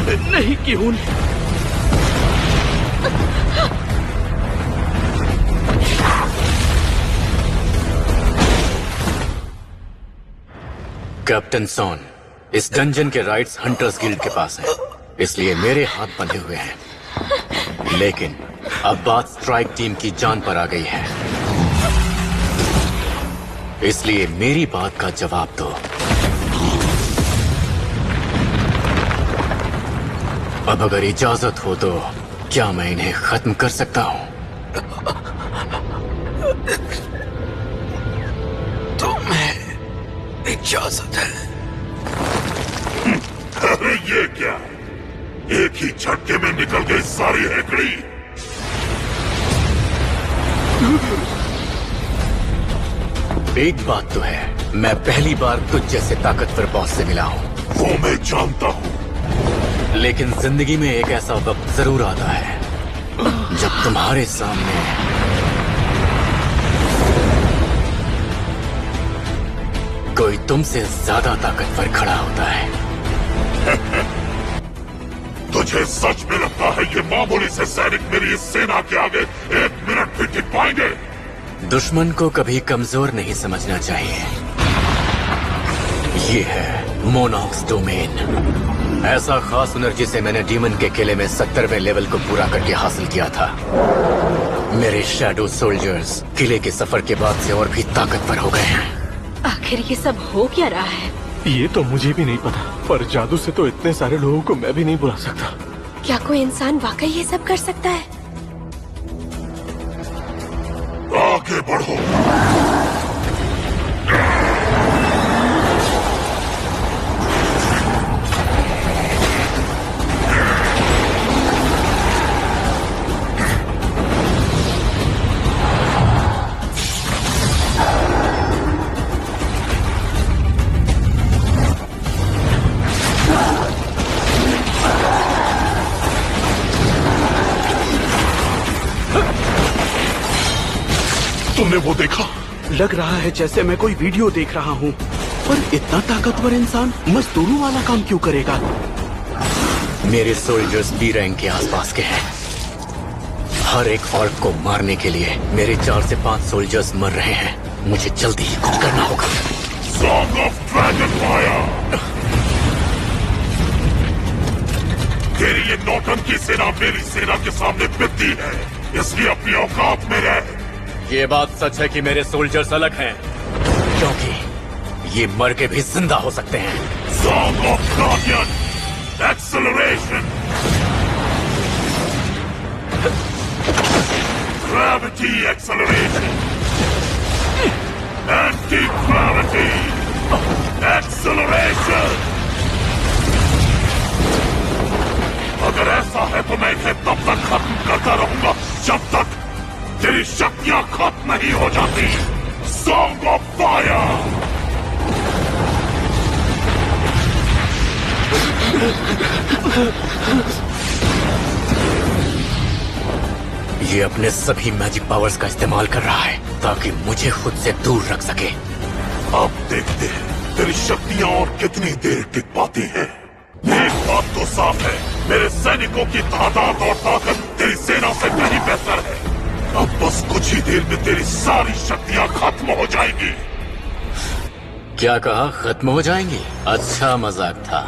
नहीं क्यों? Captain sworn, इस डंजन के राइट्स हंटर्स गिल्ड के पास हैं, इसलिए मेरे हाथ बंधे हुए हैं। लेकिन अब बात स्ट्राइक टीम की जान पर आ गई है, इसलिए मेरी बात का जवाब दो। अब अगर इजाजत हो तो क्या मैं इन्हें खत्म कर सकता हूं? इजाजत है। अरे ये क्या, एक ही झटके में निकल गई सारी हेकड़ी। एक बात तो है, मैं पहली बार तुझ जैसे ताकतवर बॉस से मिला हूं। वो मैं जानता हूं, लेकिन जिंदगी में एक ऐसा वक्त जरूर आता है जब तुम्हारे सामने कोई तुमसे ज्यादा ताकतवर खड़ा होता है। तुझे सच में लगता है ये मामूली से सैनिक मेरी इस सेना के आगे एक मिनट भी टिक पाएंगे? दुश्मन को कभी कमजोर नहीं समझना चाहिए। ये है मोनॉक्स डोमेन, ऐसा खास हुनर जिसे मैंने डीमन के किले में 70वें लेवल को पूरा करके हासिल किया था। मेरे शैडो सोल्जर्स किले के सफर के बाद से और भी ताकतवर हो गए हैं। आखिर ये सब हो क्या रहा है? ये तो मुझे भी नहीं पता, पर जादू से तो इतने सारे लोगों को मैं भी नहीं बुला सकता। क्या कोई इंसान वाकई ये सब कर सकता है? आगे बढ़ो। तुमने वो देखा? लग रहा है जैसे मैं कोई वीडियो देख रहा हूँ, पर इतना ताकतवर इंसान मजदूरों वाला काम क्यों करेगा? मेरे सोल्जर्स बी रैंक के आसपास के हैं। हर एक ऑर्क को मारने के लिए मेरे 4 से 5 सोल्जर्स मर रहे हैं। मुझे जल्दी ही कुछ करना होगा। Song of Dragonfire! तेरी ये नौटंकी सेना मेरी सेना के सामने पिटती है, इसलिए अपनी औकात में रह। ये बात सच है कि मेरे सोल्जर्स अलग हैं, क्योंकि ये मर के भी जिंदा हो सकते हैं। Song of Guardian! Acceleration! Gravity acceleration! Anti-gravity! Acceleration! अगर ऐसा है तो मैं इन्हें तब तक खत्म करता रहूंगा जब तक तेरी शक्तियां खत्म नहीं हो जाती। Song of Fire! ये अपने सभी मैजिक पावर्स का इस्तेमाल कर रहा है ताकि मुझे खुद से दूर रख सके। अब देखते हैं तेरी शक्तियां और कितनी देर टिक पाती हैं। एक बात तो साफ है, मेरे सैनिकों की तादाद और ताकत तेरी सेना से कहीं बेहतर है। अब बस कुछ ही देर में तेरी सारी शक्तियां खत्म हो जाएंगी। क्या कहा, खत्म हो जाएंगी? अच्छा मजाक था।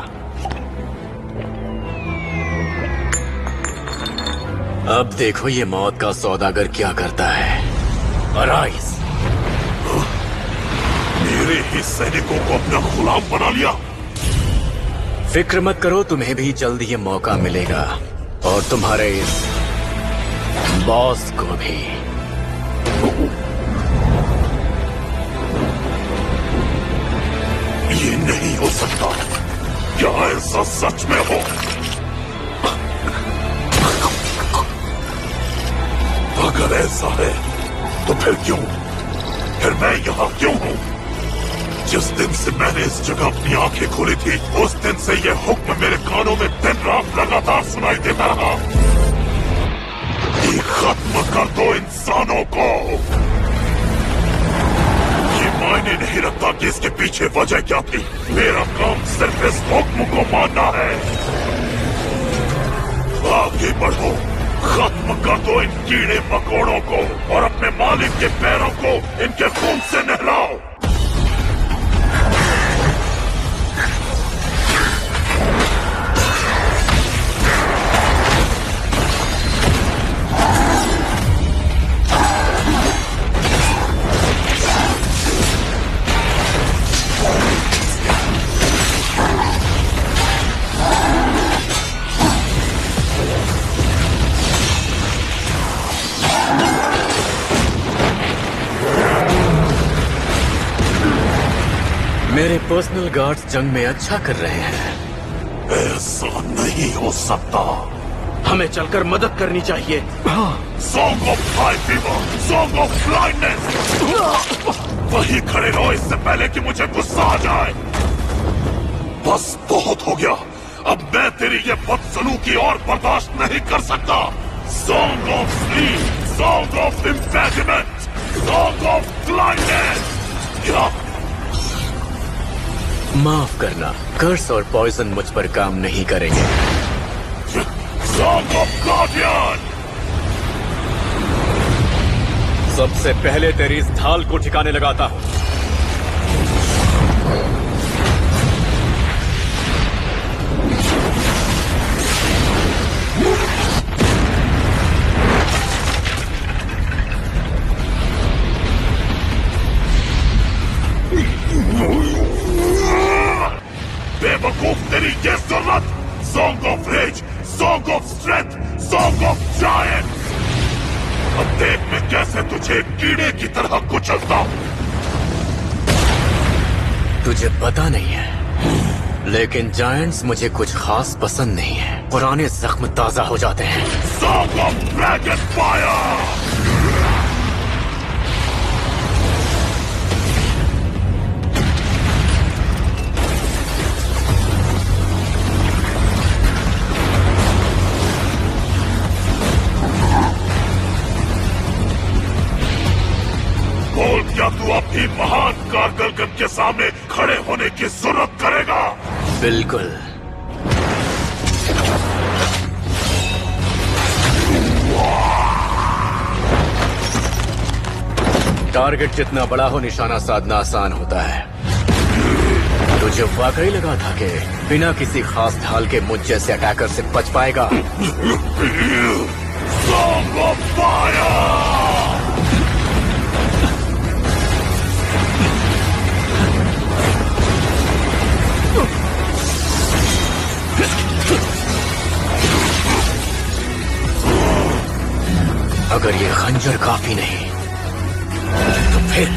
अब देखो ये मौत का सौदागर क्या करता है। अराइज! मेरे ही सैनिकों को अपना गुलाम बना लिया। फिक्र मत करो, तुम्हें भी जल्द ये मौका मिलेगा और तुम्हारे इस बॉस को भी। ये नहीं हो सकता। क्या ऐसा सच में हो? अगर ऐसा है तो फिर क्यों? फिर मैं यहाँ क्यों हूँ? जिस दिन से मैंने इस जगह अपनी आंखें खोली थी, उस दिन से ये हुक्म मेरे कानों में दिन रात लगातार सुनाई देता रहा कि खत्म कर दो इंसानों को। ये मायने नहीं रखता कि इसके पीछे वजह क्या थी। मेरा काम सिर्फ इस हुक्म को मानना है। कीड़े मकोड़ों को और अपने मालिक के पैरों को इनके खून से नहलाओ। मेरे पर्सनल गार्ड्स जंग में अच्छा कर रहे हैं। ऐसा नहीं हो सकता। हमें चलकर मदद करनी चाहिए। Song of high fever, song of blindness. वहीं खड़े रहो इससे पहले कि मुझे गुस्सा आ जाए। बस बहुत हो गया। अब मैं तेरी ये बदसलूकी और बर्दाश्त नहीं कर सकता। Song of sleep, song of impediment, song of blindness. क्या माफ करना, कर्स और पॉइजन मुझ पर काम नहीं करेंगे। Song of guardian. सबसे पहले तेरी इस ढाल को ठिकाने लगाता हूँ। बेवकूफ तेरी ये जरूरत। Song of rage, song of strength, song of giant. अब देख मैं कैसे तुझे कीड़े की तरह कुचलता हूँ। तुझे पता नहीं है, लेकिन जायंट्स मुझे कुछ खास पसंद नहीं है। पुराने जख्म ताजा हो जाते हैं। Song of dragon fire. बोल, क्या तू अपनी महान कारगिल के सामने खड़े होने की जरूरत करेगा? बिल्कुल। टारगेट जितना बड़ा हो, निशाना साधना आसान होता है। तुझे वाकई लगा था कि बिना किसी खास ढाल के मुझ जैसे अटैकर से बच पाएगा? Song of fire. अगर ये खंजर काफी नहीं तो फिर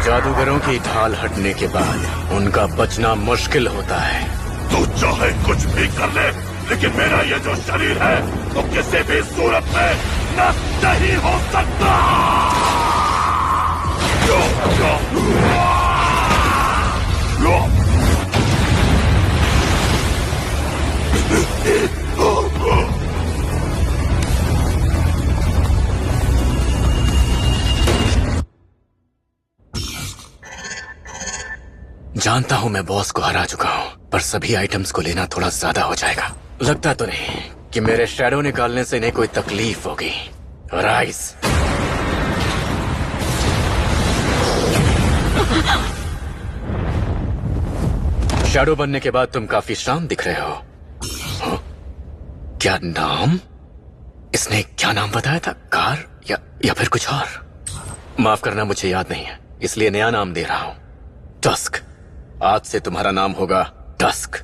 जादूगरों की ढाल हटने के बाद उनका बचना मुश्किल होता है। तू चाहे कुछ भी कर ले, लेकिन मेरा ये जो शरीर है तो किसी भी सूरत में नष्ट नहीं हो सकता। जानता हूं मैं बॉस को हरा चुका हूं, पर सभी आइटम्स को लेना थोड़ा ज्यादा हो जाएगा। लगता तो नहीं कि मेरे शैडो निकालने से इन्हें कोई तकलीफ होगी। राइज, शैडो बनने के बाद तुम काफी शांत दिख रहे हो। हाँ? क्या नाम? इसने क्या नाम बताया था? कार या फिर कुछ और? माफ करना, मुझे याद नहीं है, इसलिए नया नाम दे रहा हूं। टस्क। आज से तुम्हारा नाम होगा टस्क।